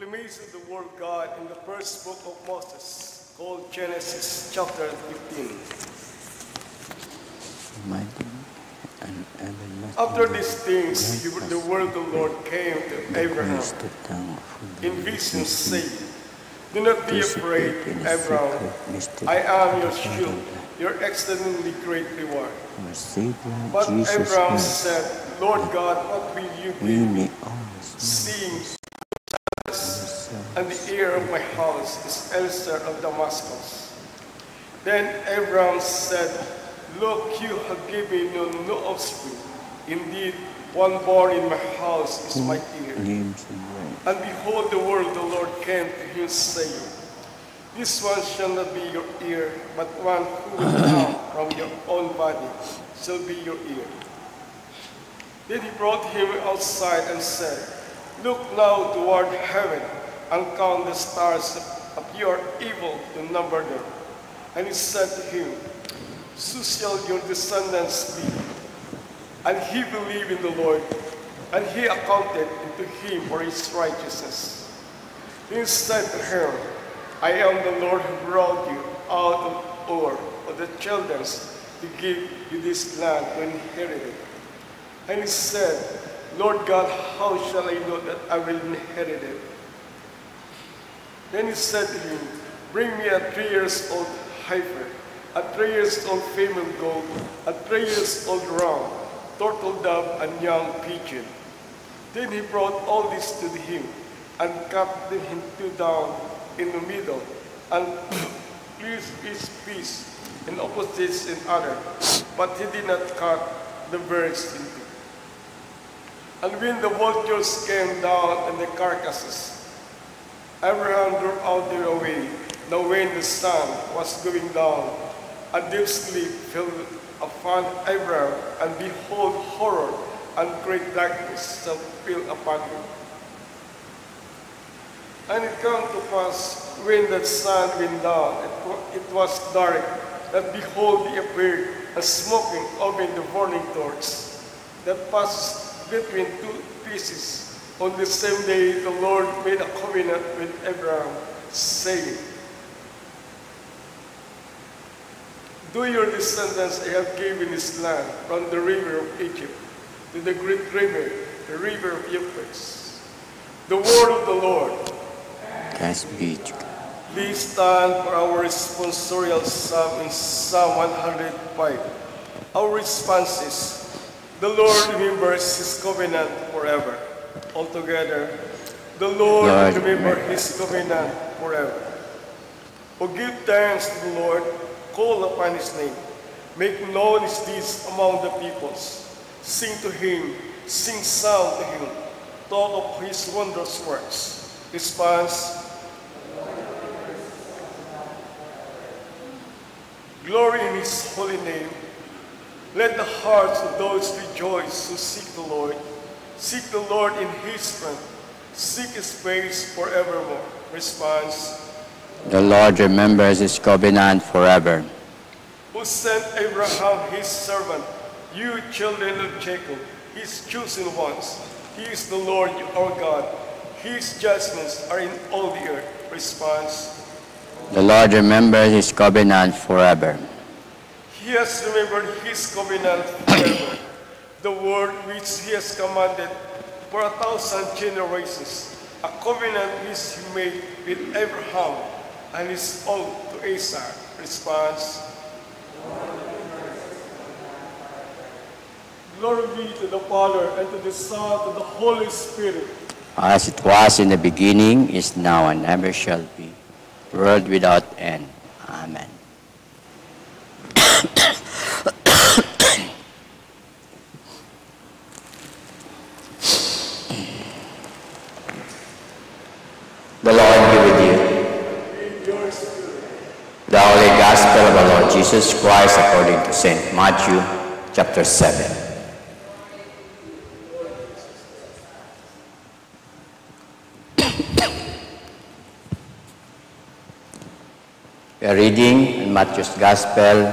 proclamation of the word of God in the first book of Moses, called Genesis chapter 15. After these things, the word of the Lord came to Abraham in visions, saying, "Do not be afraid, Abraham. I am your shield, your exceedingly great reward." But Abraham said, "Lord God, what will you give me, seeing and the heir of my house is Eliezer of Damascus?" Then Abraham said, "Look, you have given me no offspring. Indeed, one born in my house is my heir." And behold, the word of the Lord came to him, saying, "This one shall not be your heir, but one who will come from your own body shall be your heir." Then he brought him outside and said, "Look now toward heaven and count the stars, if you are able to number them." And he said to him, "So shall your descendants be." And he believed in the Lord, and he accounted unto him for his righteousness. Then he said to him, "I am the Lord who brought you out of Ur of the Chaldeans to give you this land to inherit it." And he said, "Lord God, how shall I know that I will inherit it?" Then he said to him, "Bring me a 3 years old heifer, a 3 years old female goat, a 3 years old ram, turtle dove, and young pigeon." Then he brought all this to him, and cut them in two down in the middle, and pierced each piece in opposites in other, but he did not cut the birds in two. And when the vultures came down on the carcasses, Abraham drove out their way. Now when the sun was going down, a deep sleep fell upon Abraham, and behold, horror and great darkness shall fell upon him. And it came to pass, when the sun went down, it was dark, that behold, he appeared, and smoking over the burning torch that passes between two pieces. On the same day, the Lord made a covenant with Abraham, saying, "To your descendants I have given this land, from the river of Egypt to the great river, the river of Euphrates." The word of the Lord. Thanks be to God. Please stand for our responsorial psalm in Psalm 105. Our response is, "The Lord remembers his covenant forever." Altogether, "The Lord remember his covenant forever." O give thanks to the Lord, call upon his name, make known his deeds among the peoples. Sing to him, sing psalm to him, talk of his wondrous works. Response: glory in his holy name. Let the hearts of those rejoice who seek the Lord. Seek the Lord in his strength. Seek his face forevermore. Response: The Lord remembers his covenant forever. Who sent Abraham his servant, you children of Jacob, his chosen ones. He is the Lord our God. His judgments are in all the earth. Response: The Lord remembers his covenant forever. He has remembered his covenant forever, the word which he has commanded for 1,000 generations, a covenant which he made with Abraham and his oath to Isaac. Response: Glory be to the Father, and to the Son, and to the Holy Spirit. As it was in the beginning, is now, and ever shall be, world without end. Amen. The Lord be with you. The Holy Gospel of our Lord Jesus Christ according to St. Matthew, chapter 7. We are reading in Matthew's Gospel,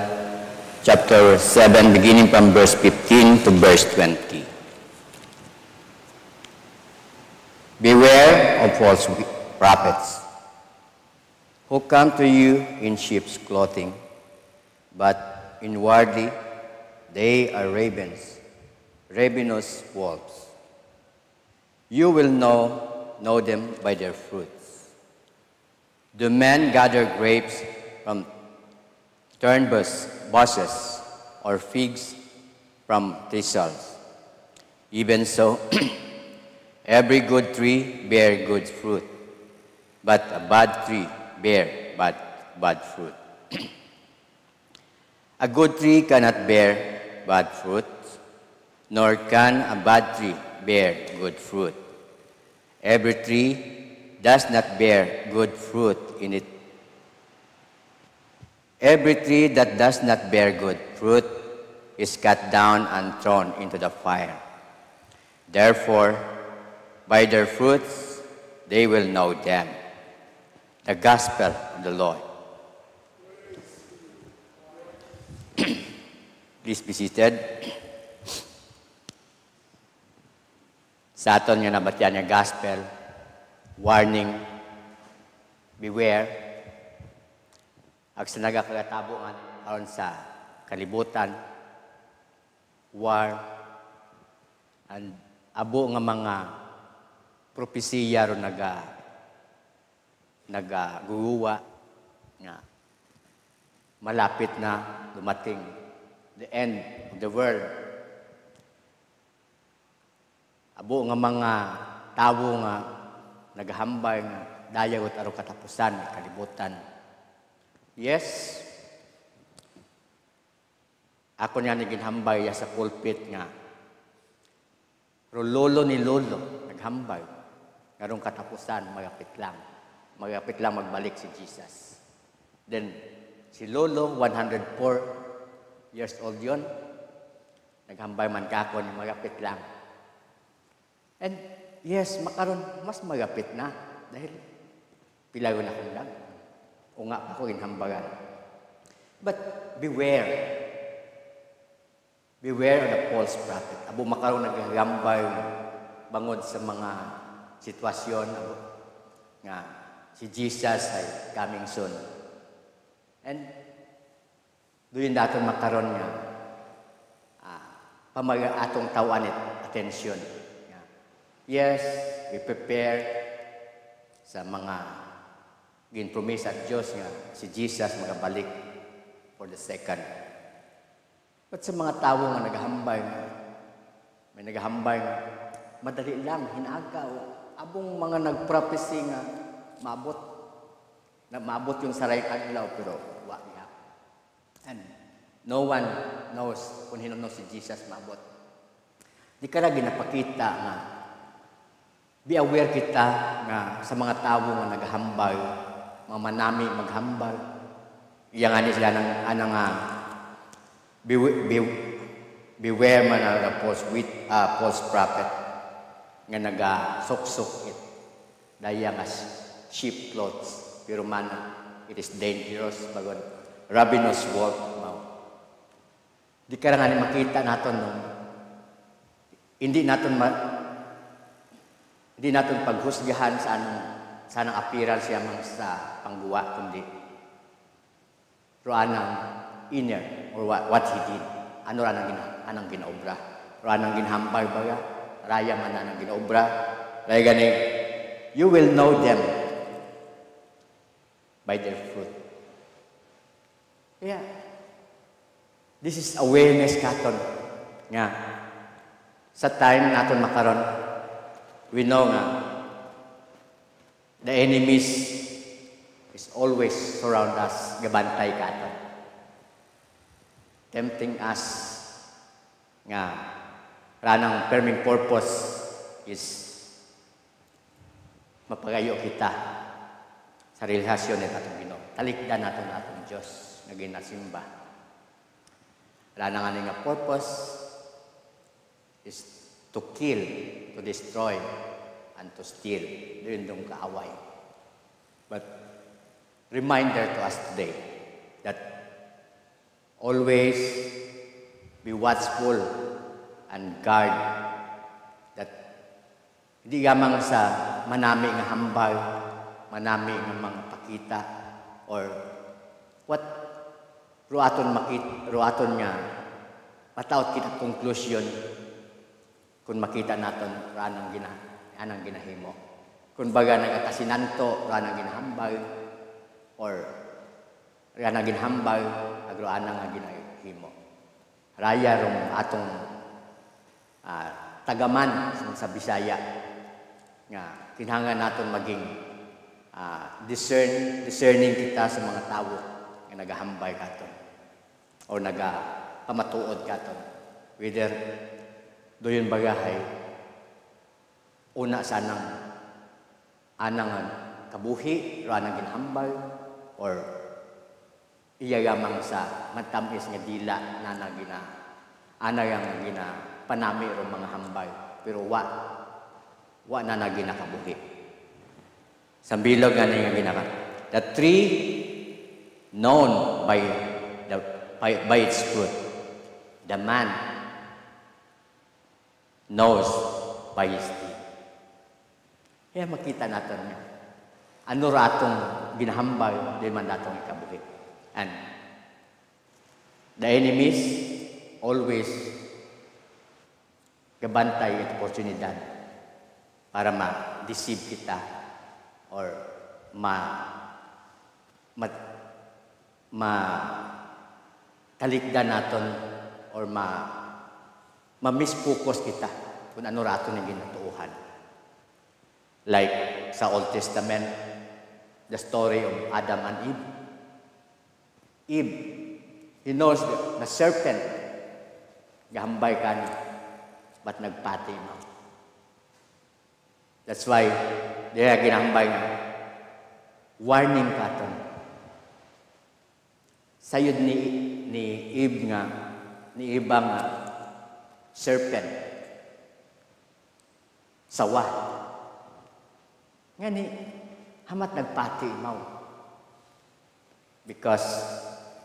chapter 7, beginning from verse 15 to verse 20. Beware of prophets, who come to you in sheep's clothing, but inwardly they are ravens, ravenous wolves. You will know them by their fruits. Do men gather grapes from thorn bushes, or figs from thistles? Even so, every good tree bears good fruit, but a bad tree bears bad fruit. A good tree cannot bear bad fruit, nor can a bad tree bear good fruit. Every tree does not bear good fruit in it. Every tree that does not bear good fruit is cut down and thrown into the fire. Therefore, by their fruits they will know them. The Gospel of the Lord. Please be seated. Sa aton nga nabatyan nga Gospel, warning, beware, ag sa nagakagatabungan aron sa kalibutan, war, and abo nga mga propesiya ron nagaguwa nga malapit na dumating the end of the world. Abo nga mga tawo nga naghambay nga dayagot aron katapusan ng kalibutan. Yes, ako nga naginhambay sa pulpit nga lolo ni lolo naghambay karong katapusan magapit lang magbalik si Jesus. Then si lolo 104 years old yon, naghambay man kako ni magapit lang. And yes, makaron mas magapit na dahil pila na kundag. O nga ako ginhambagan. But beware. Beware of the false prophet. Abo makaroon naghagambay bangod sa mga sitwasyon nga si Jesus ay coming soon. And doon natin makaroon nga pamaga atong tawan at atensyon. Yes, we prepare sa mga ginpromise at Diyos nga si Jesus magabalik for the second. But sa mga tao nga naghambay, may naghambay nga madali lang, hinagaw. Abong mga nagprophecy nga maabot yung saray adlaw pero wala. And no one knows kung hinino si Jesus maabot. Di ka na ginapakita nga be aware kita nga sa mga tao nga naghambay, mga manami maghambal. Iyang ani sila anang beware man ang false prophet nga naga-suksok it. Daya nga sheep clothes. Pero man, it is dangerous. Bagon, ravenous wolf. Di ka nga makita natin no? Hindi natin paghusgahan sa anong appearance yaman sa pangguwa, kundi anang inner or what he did. Ano anang ginaobra. Anang ginhambay baga. Raya man anang ginaobra. Raya gani, you will know them by their fruit. Yeah. This is awareness katon nga sa time naton makaron, we know nga the enemies is always surround us, gabantay katon, tempting us nga ranang perming purpose is mapagayo kita sa relasyon ni atong Ginoo. Talikdan naton atong Dios nga ginasimba. Ranang ani nga purpose is to kill, to destroy, and to steal. Doon dong kaaway. But reminder to us today that always be watchful and guard that hindi gamang sa manami nga hambal manami nga mga pakita or what ruaton nga mataot kita conclusion kung makita naton ranang ginahimo. Kung baga nagakasinanto ranang ginahambal or ranang ginahambal agro anang nga ginahimo. Raya rong atong tagaman sa Bisaya nga kinahanglan naton maging discerning kita sa mga tawo nga nagahambay katon o nagapamatuod katon, whether doyon bagahay una sa anang kabuhi ro anang ginhambal or iyagamang sa matamis nga dila na nga gina panami ro mga hambal pero wa na ginakabuhi. Sa bilog nga ginaka. The tree known by its fruit. The man knows by his deed. Kaya makita natin niya. Ano ratong ginahambal, di man natong ikabuhi. And the enemies always gabantay at oportunidad para ma-deceive kita or talikdan naton or ma-misfocus kita kung ano rato na ginatuuhan. Like sa Old Testament, the story of Adam and Eve. Eve, he knows the serpent, gahambay ka niya, but nagpati mo. That's why, diya ginahambay nga, warning ka to. Sayod ni Eve nga, ni Eva nga, serpent, sawa. Nga ni, hamat nagpati mo. Because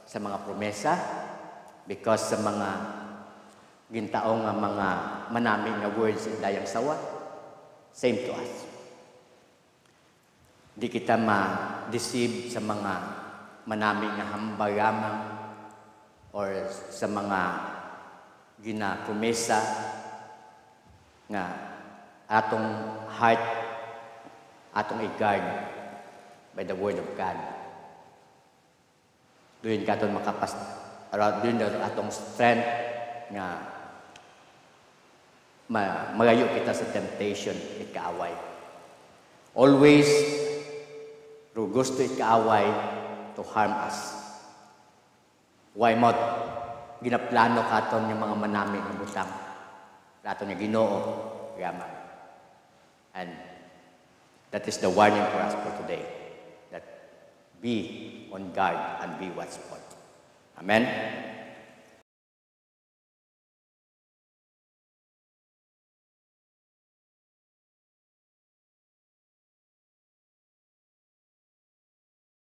sa mga promesa, because sa mga gintaong nga mga manami nga words in dayang sawa, same to us. Di kita ma-deceive sa mga manami nga hambagamang or sa mga ginapromesa nga atong heart, atong i-guard by the word of God. Doon ka itong doon atong strength nga magayo kita sa temptation ikaaway. Always gusto ikaaway to harm us. Why not ginaplano katon yung mga manami ng butang raton nga Ginoo yaman. And that is the warning for us for today, that be on guard and be watchful. Amen.